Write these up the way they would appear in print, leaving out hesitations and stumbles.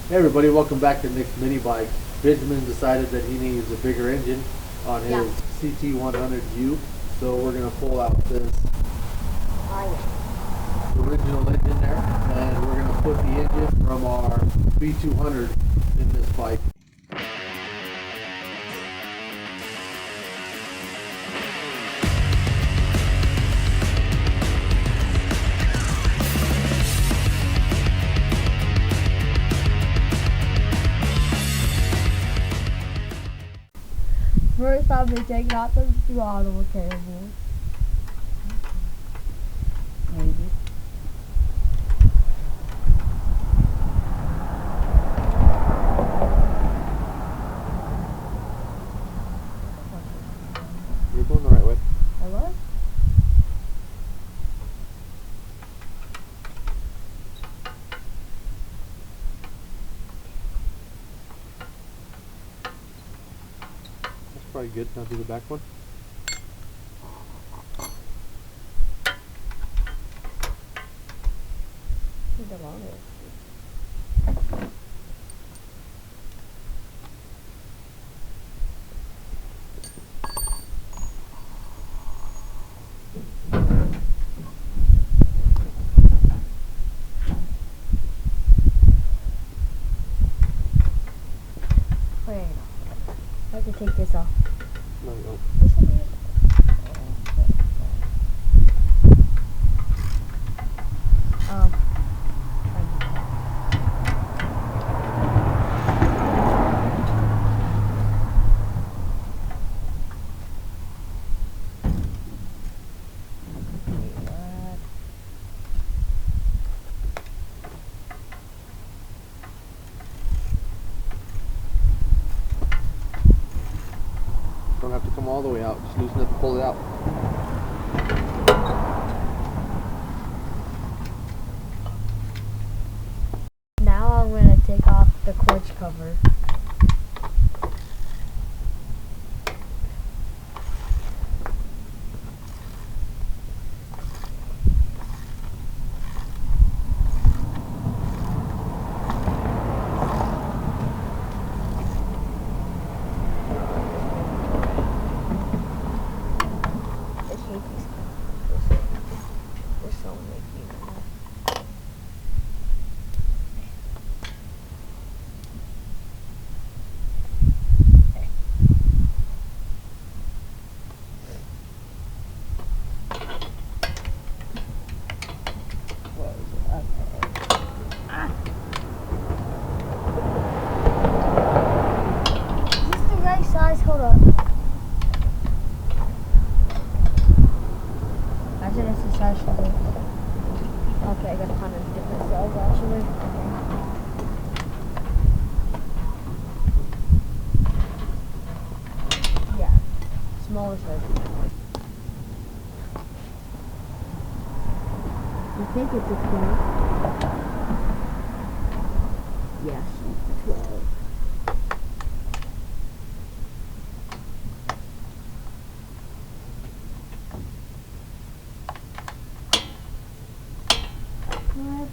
Hey everybody, welcome back to Nicsminibikes. Benjamin decided that he needs a bigger engine on his CT100U, so we're going to pull out this original engine there, and we're going to put the engine from our B200 in this bike. First, I'll be taking out the throttle cable. Maybe. You're going the right way. I was? That's probably good. Now do the back one. The longest. Wait, I have to take this off. No, you don't. Don't have to come all the way out. Just loosen it to pull it out. Now I'm going to take off the clutch cover. Hold up. Actually, that's the size for it. Okay, I gotta find a different size actually. Yeah, smaller size. I think it's a 12. Yes, 12. What?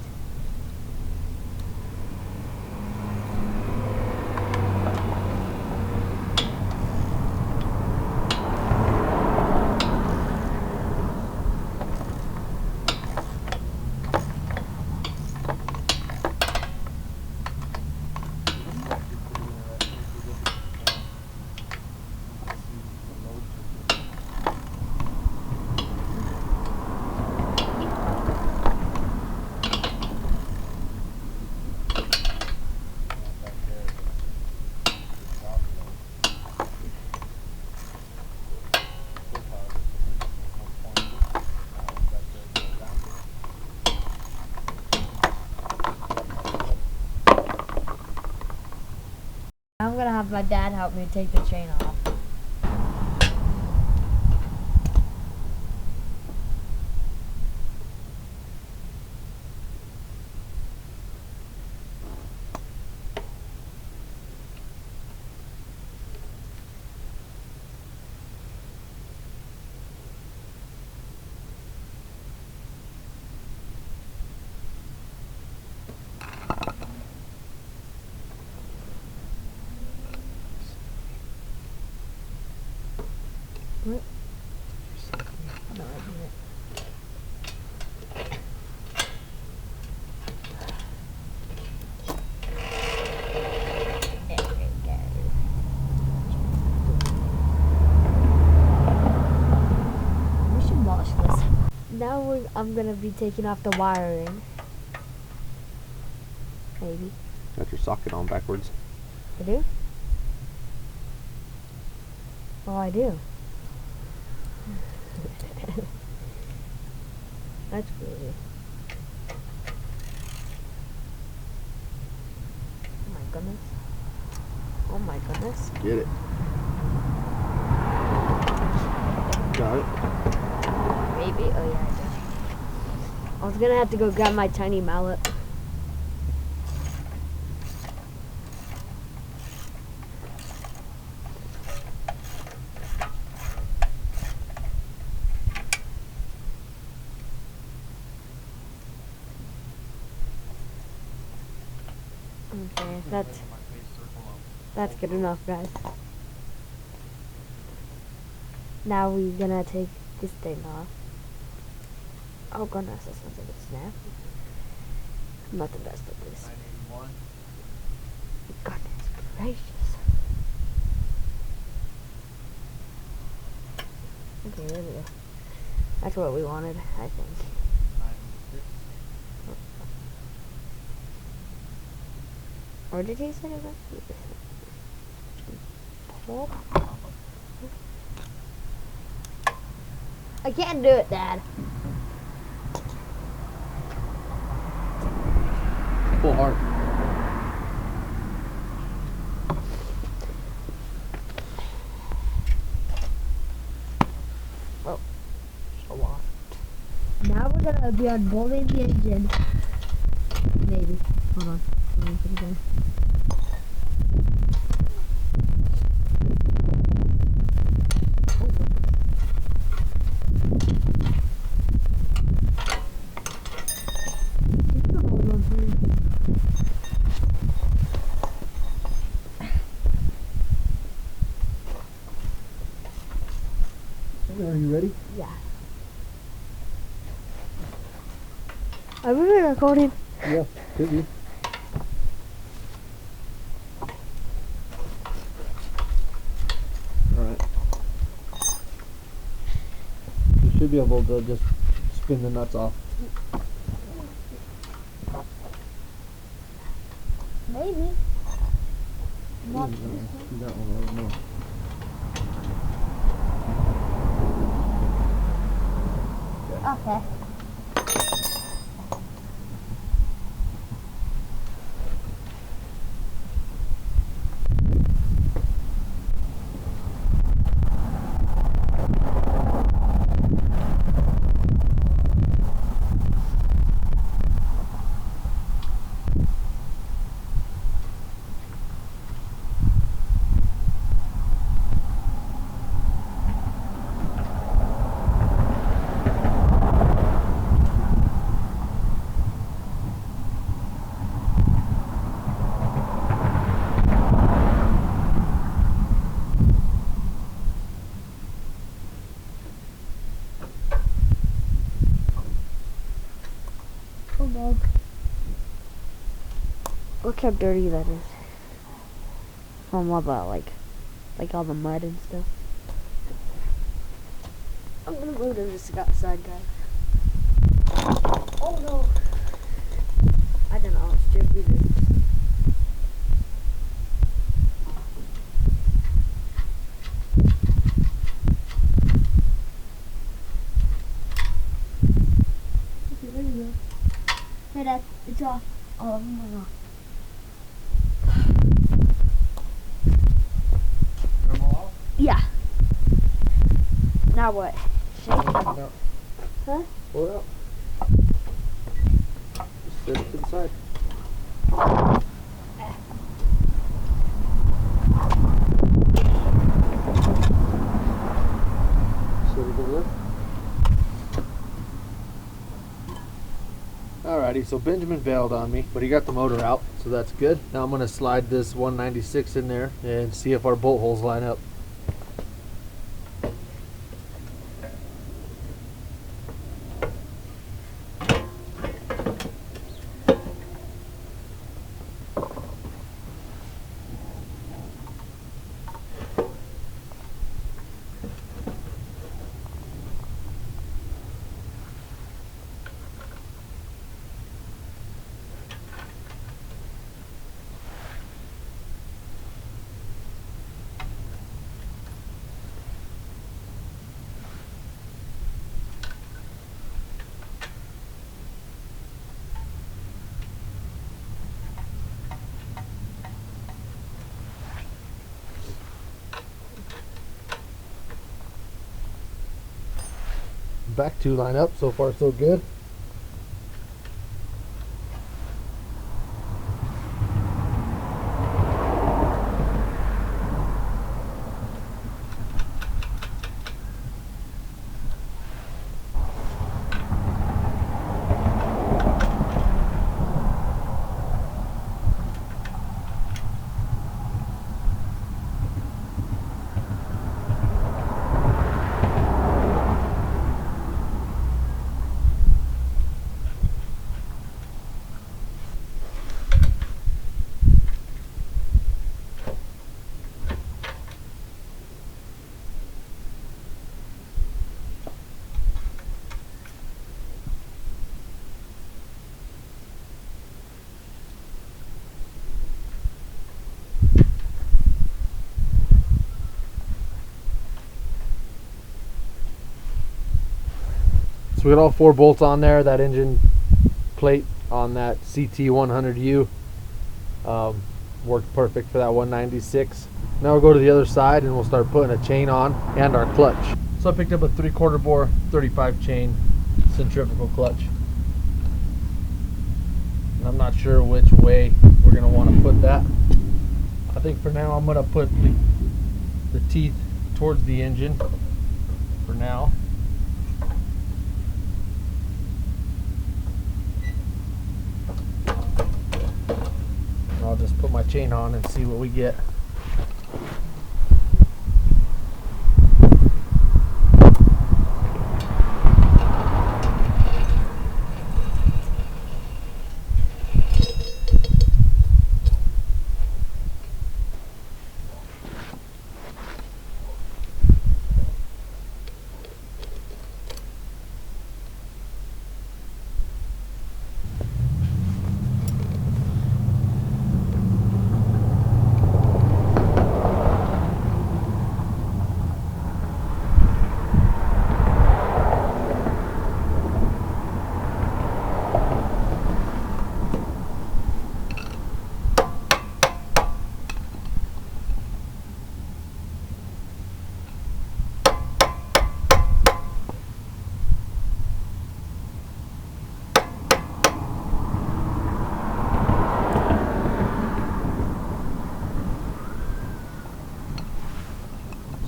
I'm gonna have my dad help me take the chain off. What? No, I didn't. There we go. We should wash this. Now I'm gonna be taking off the wiring. Maybe. Got your socket on backwards. I do? Oh, I do. That's weird. Oh my goodness. Oh my goodness. Get it. Got it. Maybe. Oh yeah, I do. I was gonna have to go grab my tiny mallet. Okay, that's good enough, guys. Now we're gonna take this thing off. Oh goodness, that sounds like a snap. I'm not the best at this. 981. Goodness gracious. Okay, there we go. That's what we wanted, I think. 986. Or did he say it was? Pull? I can't do it, Dad. Pull hard. Oh, show off. Now we're gonna be unbolting the engine. Maybe. Hold on. Let me put it in. Are you ready? Yeah. Are we recording? Yeah, could be. Alright. You should be able to just spin the nuts off. Maybe. Not Do that one, I don't know. okay. Look how dirty that is. From all the like all the mud and stuff. I'm gonna move to this outside, guys. Oh no! I don't know. It's tricky. Okay, there you go. Hey, Dad, it's off. All of them are off. Yeah. Now what? Shake it? No. Huh? Pull it out. Just set it to the side. Set it over there. Alrighty, so Benjamin bailed on me, but he got the motor out, so that's good. Now I'm going to slide this 196 in there and see if our bolt holes line up. back two line up. So far so good. So we got all 4 bolts on there. That engine plate on that CT100U worked perfect for that 196. Now we'll go to the other side and we'll start putting a chain on and our clutch. So I picked up a 3/4 bore 35 chain centrifugal clutch. And I'm not sure which way we're going to want to put that. I think for now I'm going to put the teeth towards the engine for now. I'll just put my chain on and see what we get.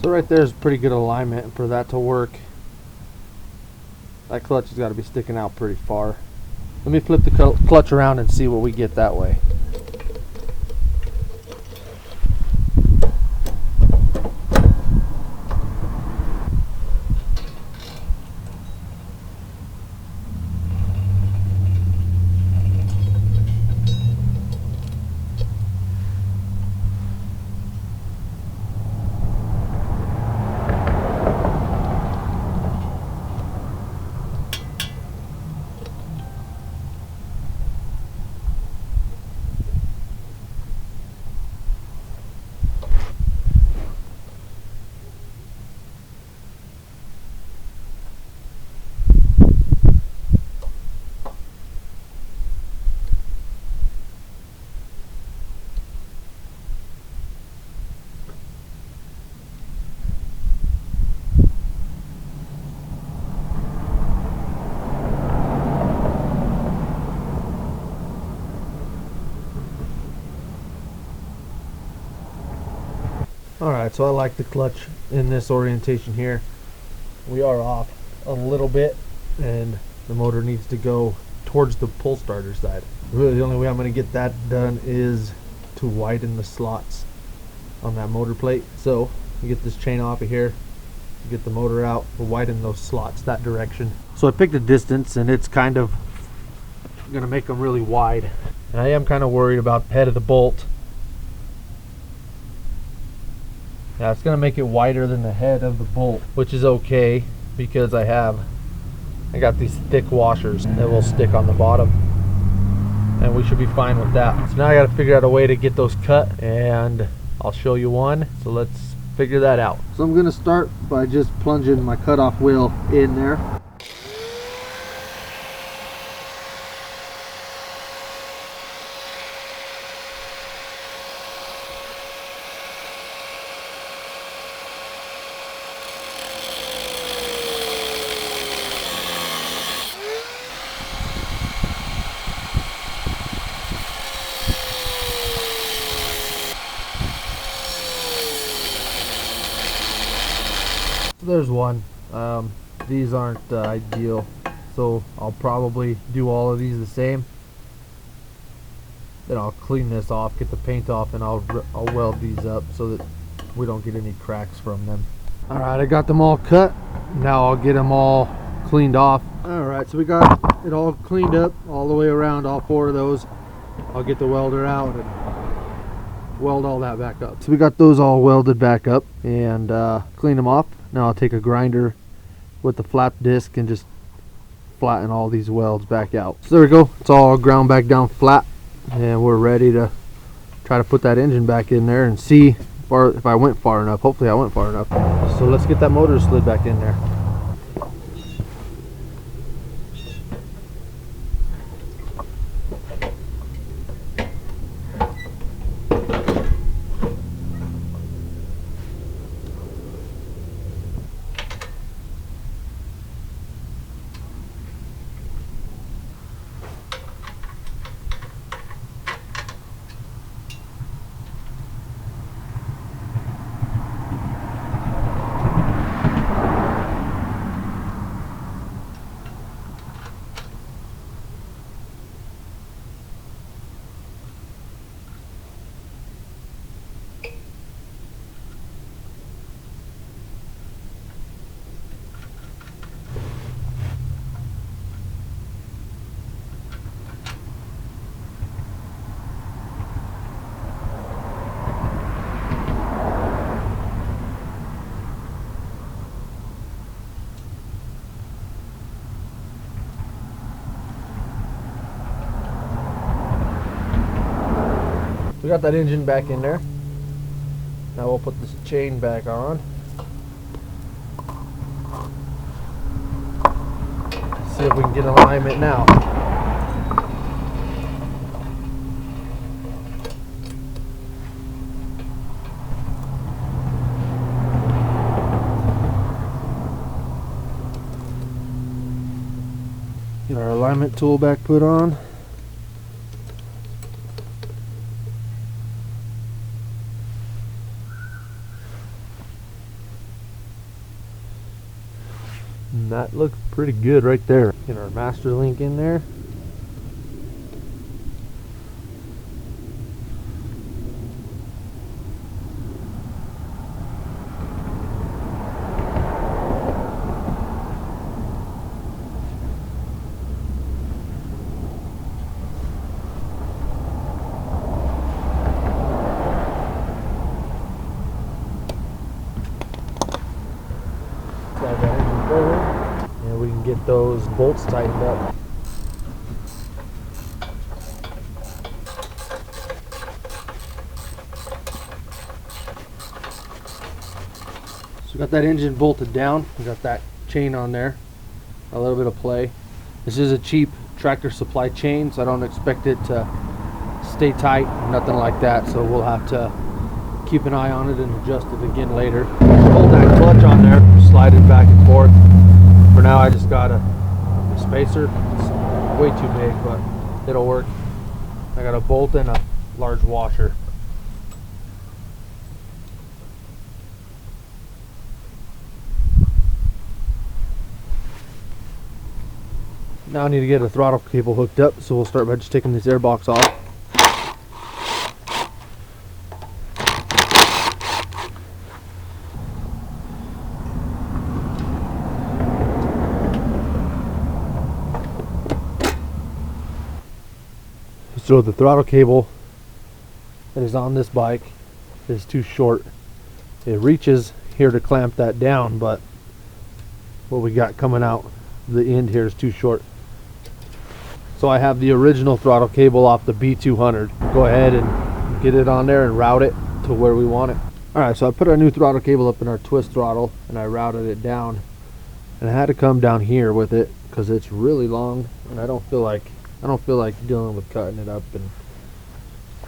So right there is pretty good alignment for that to work. That clutch has got to be sticking out pretty far. Let me flip the clutch around and see what we get that way. Alright, so I like the clutch in this orientation here. We are off a little bit and the motor needs to go towards the pull starter side. Really the only way I'm going to get that done is to widen the slots on that motor plate. So you get this chain off of here, get the motor out, we'll widen those slots that direction. So I picked a distance and it's kind of going to make them really wide. And I am kind of worried about the head of the bolt. Yeah, it's going to make it wider than the head of the bolt, which is okay because I got these thick washers that will stick on the bottom and we should be fine with that. So now I got to figure out a way to get those cut and I'll show you one. So let's figure that out. So I'm going to start by just plunging my cutoff wheel in there. there's one. These aren't ideal, so I'll probably do all of these the same. Then I'll clean this off, get the paint off, and I'll weld these up so that we don't get any cracks from them. Alright, I got them all cut. Now I'll get them all cleaned off. Alright, so we got it all cleaned up all the way around, all 4 of those. I'll get the welder out and weld all that back up. So we got those all welded back up and clean them off. Now I'll take a grinder with the flap disc and just flatten all these welds back out. So there we go. It's all ground back down flat, and we're ready to try to put that engine back in there and see if I went far enough. Hopefully I went far enough. So let's get that motor slid back in there. We got that engine back in there. Now we'll put this chain back on. See if we can get alignment now. Get our alignment tool back put on. And that looks pretty good right there. Get our master link in there. Slide that engine forward, and we can get those bolts tightened up. So we got that engine bolted down. We got that chain on there. A little bit of play. This is a cheap Tractor Supply chain, so I don't expect it to stay tight, nothing like that. So we'll have to keep an eye on it and adjust it again later. Hold that clutch on there, slide it back and forth. For now I just got a spacer. It's way too big, but it'll work. I got a bolt and a large washer. Now I need to get a throttle cable hooked up, so we'll start by just taking this air box off. So the throttle cable that is on this bike is too short. It reaches here to clamp that down, but what we got coming out the end here is too short. So I have the original throttle cable off the B200. Go ahead and get it on there and route it to where we want it. Alright, so I put our new throttle cable up in our twist throttle and I routed it down. And I had to come down here with it because it's really long and I don't feel like dealing with cutting it up and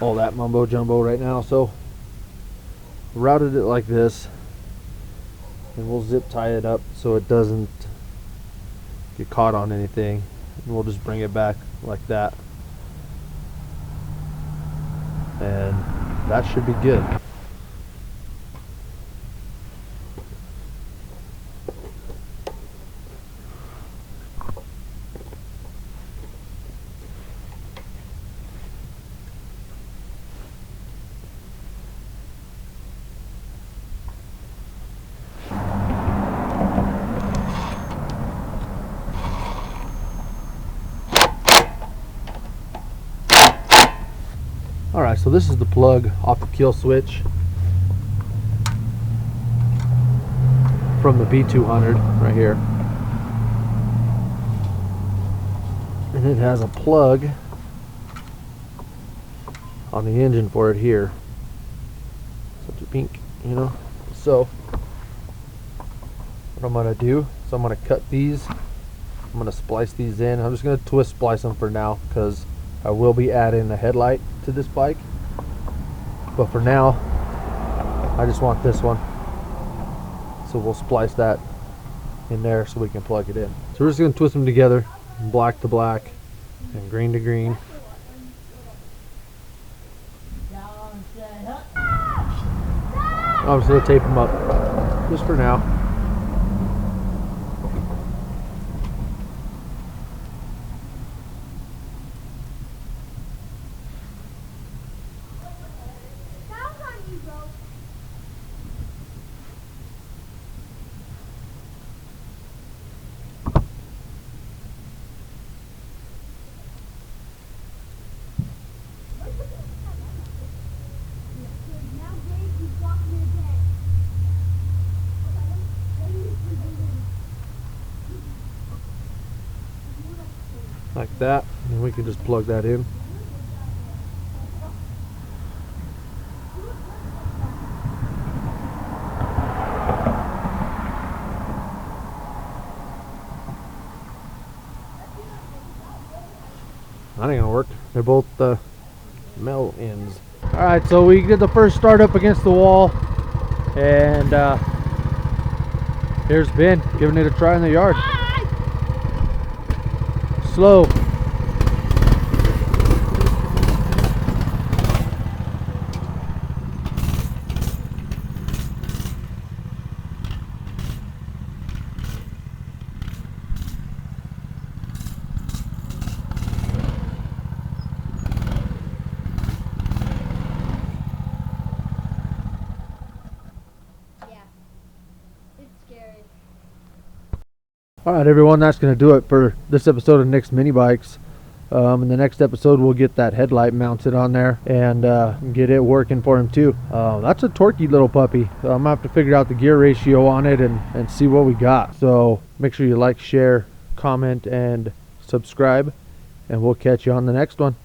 all that mumbo jumbo right now. So routed it like this, and we'll zip tie it up so it doesn't get caught on anything, and we'll just bring it back like that, and that should be good. Alright, so this is the plug off the kill switch from the B200 right here. And it has a plug on the engine for it here. Such a pink, you know. So what I'm gonna do is I'm gonna cut these. I'm gonna splice these in. I'm just gonna twist splice them for now because I will be adding a headlight to this bike. But for now, I just want this one. So we'll splice that in there so we can plug it in. So we're just gonna twist them together, black to black and green to green. I'm just gonna tape them up just for now. Like that, and we can just plug that in. That ain't gonna work. They're both metal ends. Alright, so we did the first start up against the wall, and here's Ben giving it a try in the yard. Slow. Alright everyone, that's going to do it for this episode of Nicsminibikes. In the next episode we'll get that headlight mounted on there and get it working for him too. That's a torquey little puppy. I'm going to have to figure out the gear ratio on it and see what we got. So make sure you like, share, comment, and subscribe, and we'll catch you on the next one.